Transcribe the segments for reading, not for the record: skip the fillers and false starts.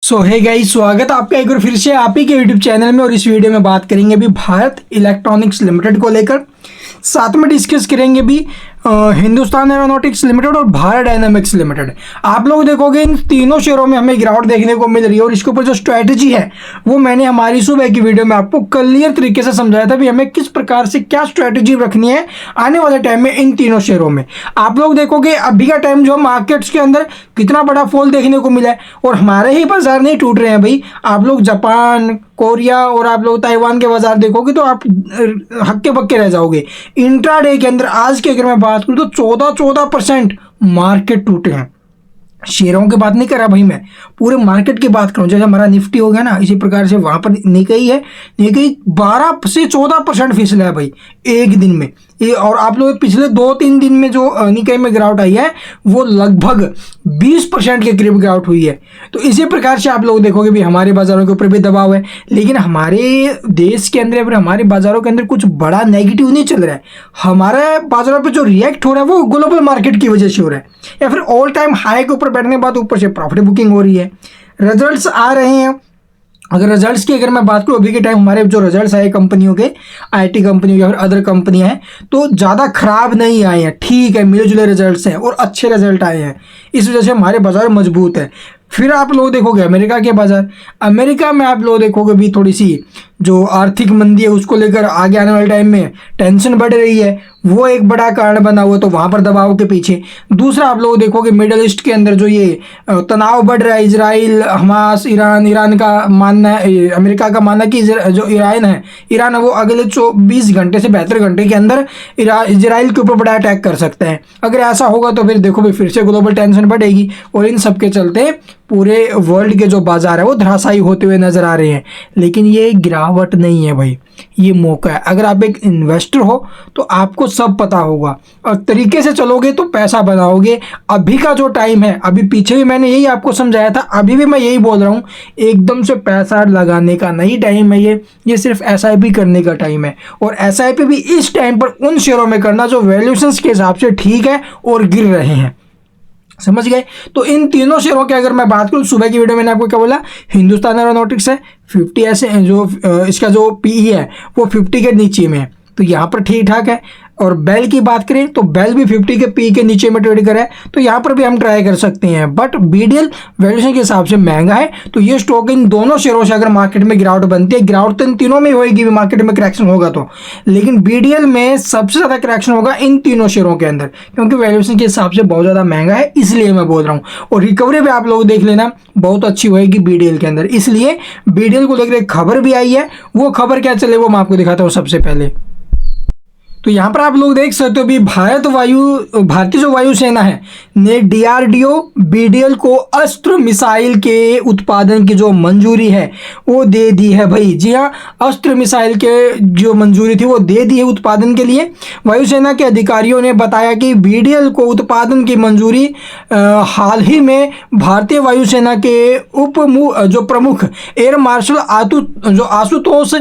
सो hey guys, स्वागत है आपका एक बार फिर से आप ही के यूट्यूब चैनल में। और इस वीडियो में बात करेंगे अभी भारत इलेक्ट्रॉनिक्स लिमिटेड को लेकर, साथ में डिस्कस करेंगे भी हिंदुस्तान एरोनॉटिक्स लिमिटेड और भारत डायनामिक्स लिमिटेड। आप लोग देखोगे इन तीनों शेयरों में हमें गिरावट देखने को मिल रही है और इसके ऊपर जो स्ट्रैटेजी है वो मैंने हमारी सुबह की वीडियो में आपको क्लियर तरीके से समझाया था भी हमें किस प्रकार से क्या स्ट्रैटेजी रखनी है आने वाले टाइम में इन तीनों शेयरों में। आप लोग देखोगे अभी का टाइम जो मार्केट्स के अंदर कितना बड़ा फॉल देखने को मिला है और हमारे ही बाजार नहीं टूट रहे हैं भाई। आप लोग जापान, कोरिया और आप लोग ताइवान के बाजार देखोगे तो आप हक्के बक्के रह जाओगे। इंट्राडे के अंदर आज की अगर मैं बात करूं तो 14% मार्केट टूटे हैं। शेयरों की बात नहीं कर रहा भाई, मैं पूरे मार्केट की बात करूं। जैसे हमारा निफ्टी हो गया ना, इसी प्रकार से वहां पर निकाई है, निकाई 12 से 14% फिसला है भाई एक दिन में। ये और आप लोग पिछले 2-3 दिन में जो निकाई में गिरावट आई है वो लगभग 20% के करीब गिरावट हुई है। तो इसी प्रकार से आप लोग देखोगे भी हमारे बाजारों के ऊपर भी दबाव है, लेकिन हमारे देश के अंदर हमारे बाजारों के अंदर कुछ बड़ा नेगेटिव नहीं चल रहा है। हमारे बाजारों पे जो रिएक्ट हो रहा है वो ग्लोबल मार्केट की वजह से हो रहा है, या फिर ऑल टाइम हाई के ऊपर बैठने के बाद ऊपर से प्रॉफिट बुकिंग हो रही है, रिजल्ट्स आ रहे हैं। अगर रिजल्ट्स की अगर मैं बात करूँ अभी के टाइम हमारे जो रिजल्ट्स आए कंपनियों के, आईटी कंपनियों के या फिर अदर कंपनियां हैं, तो ज़्यादा खराब नहीं आए हैं, ठीक है, मिले जुले रिजल्ट्स हैं और अच्छे रिजल्ट आए हैं। इस वजह से हमारे बाजार मजबूत है। फिर आप लोग देखोगे अमेरिका के बाजार, अमेरिका में आप लोग देखोगे भी थोड़ी सी जो आर्थिक मंदी है उसको लेकर आगे आने वाले टाइम में टेंशन बढ़ रही है, वो एक बड़ा कारण बना हुआ, तो वहाँ पर दबाव के पीछे। दूसरा आप लोग देखोगे मिडल ईस्ट के अंदर जो ये तनाव बढ़ रहा है, इजराइल, हमास, ईरान का मानना है, अमेरिका का मानना है कि जो ईरान है वो अगले 24 घंटे से 72 घंटे के अंदर इजराइल के ऊपर बड़ा अटैक कर सकता है। अगर ऐसा होगा तो फिर देखो भी फिर से ग्लोबल टेंशन बढ़ेगी और इन सब के चलते पूरे वर्ल्ड के जो बाजार है वो धराशायी होते हुए नजर आ रहे हैं। लेकिन ये गिरावट नहीं है भाई, ये मौका है। अगर आप एक इन्वेस्टर हो तो आपको सब पता होगा और तरीके से चलोगे तो पैसा बनाओगे। अभी का जो टाइम है, अभी पीछे भी मैंने यही आपको समझाया था, अभी भी मैं यही बोल रहा हूँ, एकदम से पैसा लगाने का नहीं टाइम है ये सिर्फ एसआईपी करने का टाइम है। और एसआईपी भी इस टाइम पर उन शेयरों में करना जो वैल्यूएशंस के हिसाब से ठीक है और गिर रहे हैं, समझ गए। तो इन तीनों शेयरों की अगर मैं बात करूं, सुबह की वीडियो में मैंने आपको क्या बोला, हिंदुस्तान एरोनॉटिक्स है 50 ऐसे जो इसका जो पीई है वो 50 के नीचे में है, तो यहाँ पर ठीक ठाक है। और बेल की बात करें तो बेल भी 50 के पी के नीचे में ट्रेड करे, तो यहाँ पर भी हम ट्राई कर सकते हैं। बट बीडीएल वैल्यूएशन के हिसाब से महंगा है, तो ये स्टॉक इन दोनों शेयरों से अगर मार्केट में गिरावट बनती है, गिरावट तो इन तीनों में होगी भी, मार्केट में करेक्शन होगा तो, लेकिन बीडीएल में सबसे ज़्यादा करेक्शन होगा इन तीनों शेयरों के अंदर, क्योंकि वैल्यूएशन के हिसाब से बहुत ज़्यादा महंगा है, इसलिए मैं बोल रहा हूँ। और रिकवरी भी आप लोग देख लेना बहुत अच्छी होगी बीडीएल के अंदर, इसलिए बीडीएल को लेकर एक खबर भी आई है। वो खबर क्या चले वो मैं आपको दिखाता हूँ सबसे पहले। तो यहाँ पर आप लोग देख सकते हो भी भारतीय जो वायुसेना है ने डीआरडीओ बीडीएल को अस्त्र मिसाइल के उत्पादन की जो मंजूरी है वो दे दी है भाई। जी हाँ, अस्त्र मिसाइल के जो मंजूरी थी वो दे दी है उत्पादन के लिए। वायुसेना के अधिकारियों ने बताया कि बीडीएल को उत्पादन की मंजूरी हाल ही में भारतीय वायुसेना के जो प्रमुख एयर मार्शल आशुतोष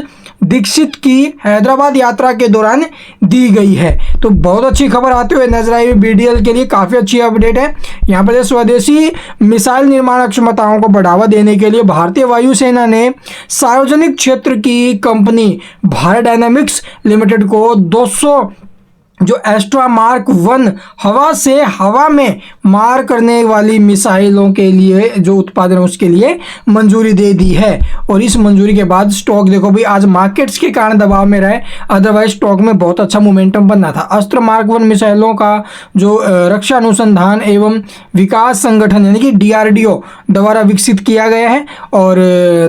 दीक्षित की हैदराबाद यात्रा के दौरान दी गई है। तो बहुत अच्छी खबर आते हुए नजर आई बीडीएल के लिए, काफ़ी अच्छी अपडेट है। यहाँ पर स्वदेशी मिसाइल निर्माण क्षमताओं को बढ़ावा देने के लिए भारतीय वायुसेना ने सार्वजनिक क्षेत्र की कंपनी भारत डायनामिक्स लिमिटेड को 200 जो एस्ट्रा मार्क 1 हवा से हवा में मार करने वाली मिसाइलों के लिए जो उत्पादन है उसके लिए मंजूरी दे दी है। और इस मंजूरी के बाद स्टॉक देखो भी आज मार्केट्स के कारण दबाव में रहे, अदरवाइज स्टॉक में बहुत अच्छा मोमेंटम बनना था। अस्त्र मार्क 1 मिसाइलों का जो रक्षा अनुसंधान एवं विकास संगठन यानी कि डीआरडीओ द्वारा विकसित किया गया है, और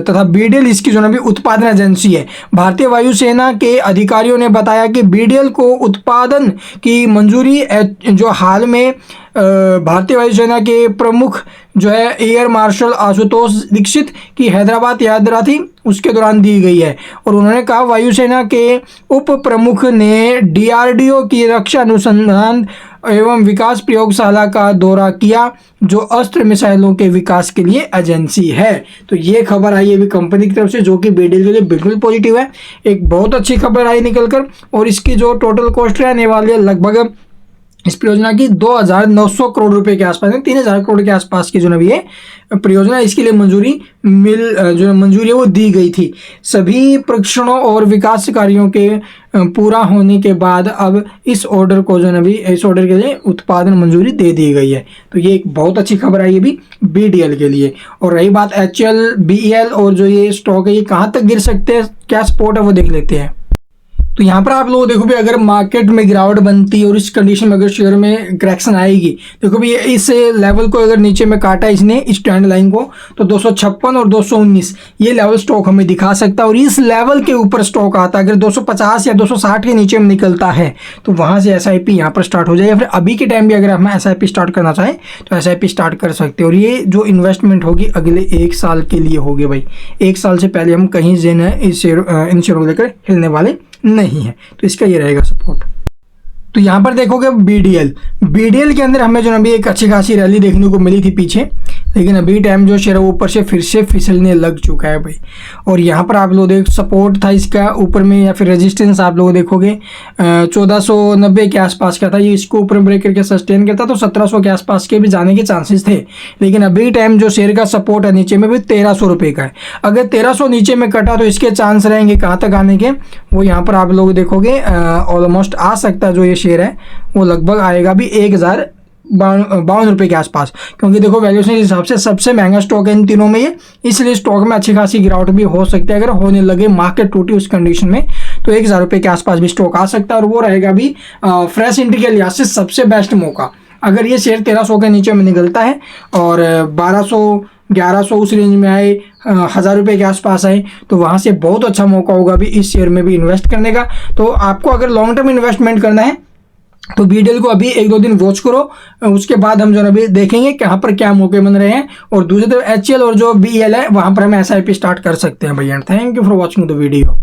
तथा बीडीएल इसकी जो भी उत्पादन एजेंसी है। भारतीय वायुसेना के अधिकारियों ने बताया कि बीडीएल को उत्पादन की मंजूरी जो हाल में भारतीय वायुसेना के प्रमुख जो है एयर मार्शल आशुतोष दीक्षित की हैदराबाद यात्रा थी उसके दौरान दी गई है। और उन्होंने कहा वायुसेना के उप प्रमुख ने डीआरडीओ की रक्षा अनुसंधान एवं विकास प्रयोगशाला का दौरा किया जो अस्त्र मिसाइलों के विकास के लिए एजेंसी है। तो ये खबर आई है भी कंपनी की तरफ से जो कि बीडीएल के लिए बिल्कुल पॉजिटिव है। एक बहुत अच्छी खबर आई निकलकर, और इसकी जो टोटल कॉस्ट रहने वाली है लगभग इस परियोजना की 2,900 करोड़ रुपए के आसपास, 3,000 करोड़ के आसपास की जो है ये परियोजना, इसके लिए मंजूरी है वो दी गई थी। सभी परीक्षणों और विकास कार्यों के पूरा होने के बाद अब इस ऑर्डर को जो है भी, इस ऑर्डर के लिए उत्पादन मंजूरी दे दी गई है। तो ये एक बहुत अच्छी खबर आई है भी BDL के लिए। और रही बात HL, BEL और जो ये स्टॉक है ये कहाँ तक गिर सकते हैं, क्या सपोर्ट है वो देख लेते हैं। तो यहाँ पर आप लोग देखो भी अगर मार्केट में गिरावट बनती है और इस कंडीशन में अगर शेयर में करेक्शन आएगी, देखो भी इस लेवल को अगर नीचे में काटा इसने इस ट्रेंड लाइन को, तो 256 और 219 ये लेवल स्टॉक हमें दिखा सकता है। और इस लेवल के ऊपर स्टॉक आता है, अगर 250 या 260 के नीचे में निकलता है तो वहाँ से SIP यहाँ पर स्टार्ट हो जाए। या फिर अभी के टाइम भी अगर हम SIP स्टार्ट करना चाहें तो SIP स्टार्ट कर सकते हैं। और ये जो इन्वेस्टमेंट होगी अगले 1 साल के लिए होगी भाई। 1 साल से पहले हम कहीं जिन है इन शेयरों को लेकर हिलने वाले नहीं है। तो इसका ये रहेगा सपोर्ट। तो यहाँ पर देखोगे BDL के अंदर हमें जो अभी एक अच्छी खासी रैली देखने को मिली थी पीछे, लेकिन अभी टाइम जो शेयर है ऊपर से फिर से फिसलने लग चुका है भाई। और यहाँ पर आप लोग देख सपोर्ट था इसका ऊपर में, या फिर रेजिस्टेंस आप लोग देखोगे 1490 के आसपास का था। ये इसको ऊपर ब्रेक करके सस्टेन करता तो 1700 के आसपास के भी जाने के चांसेस थे। लेकिन अभी टाइम जो शेयर का सपोर्ट है नीचे में भी 1300 रुपये का है। अगर 1300 नीचे में कटा तो इसके चांस रहेंगे कहाँ तक आने के, वो यहाँ पर आप लोग देखोगे ऑलमोस्ट आ सकता है। जो ये शेयर है वो लगभग आएगा भी 1052 रुपये के आसपास, क्योंकि देखो वैल्यूएशन के हिसाब से सबसे महंगा स्टॉक है इन तीनों में ये, इसलिए स्टॉक में अच्छी खासी गिरावट भी हो सकती है। अगर होने लगे मार्केट टूटी उस कंडीशन में तो 1000 रुपये के आसपास भी स्टॉक आ सकता है। और वो रहेगा भी फ्रेश एंट्री के लिहाज से सबसे बेस्ट मौका। अगर ये शेयर 1300 के नीचे में निकलता है और 1200 1100 उस रेंज में आए, 1000 रुपये के आसपास आए, तो वहाँ से बहुत अच्छा मौका होगा भी इस शेयर में भी इन्वेस्ट करने का। तो आपको अगर लॉन्ग टर्म इन्वेस्टमेंट करना है तो BDL को अभी 1-2 दिन वॉच करो, उसके बाद हम जो अभी देखेंगे कि यहाँ पर क्या मौके बन रहे हैं। और दूसरी तरफ HL और जो BEL है वहाँ पर हम SIP स्टार्ट कर सकते हैं भैया। Thank you for watching the video.